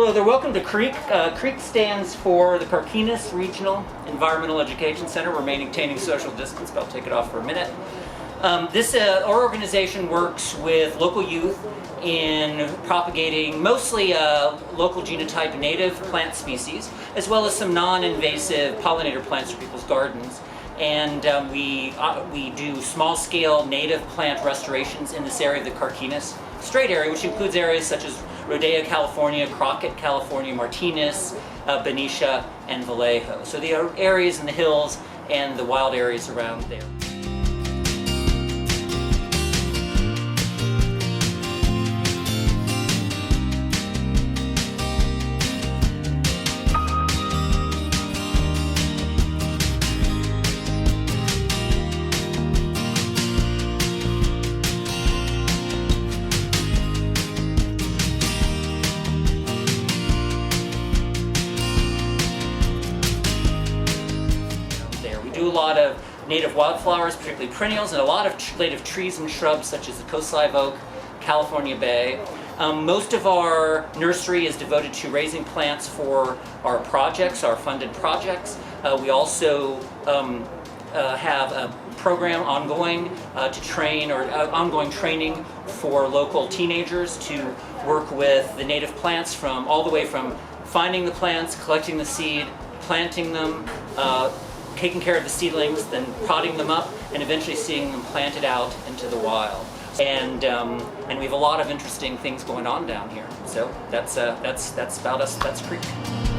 Hello there, welcome to CREEC. CREEC stands for the Carquinez Regional Environmental Education Center. We're maintaining social distance, but I'll take it off for a minute. Our organization works with local youth in propagating mostly local genotype native plant species, as well as some non-invasive pollinator plants for people's gardens. And we do small-scale native plant restorations in this area of the Carquinez Strait area, which includes areas such as Rodeo, California, Crockett, California, Martinez, Benicia, and Vallejo. So the areas in the hills and the wild areas around there. We do a lot of native wildflowers, particularly perennials, and a lot of native trees and shrubs such as the Costa oak, California bay. Most of our nursery is devoted to raising plants for our projects, our funded projects. We also have a program ongoing to train, or ongoing training for local teenagers to work with the native plants from all the way from finding the plants, collecting the seed, planting them, taking care of the seedlings, then potting them up, and eventually seeing them planted out into the wild. And we have a lot of interesting things going on down here. So that's about us. That's CREEC.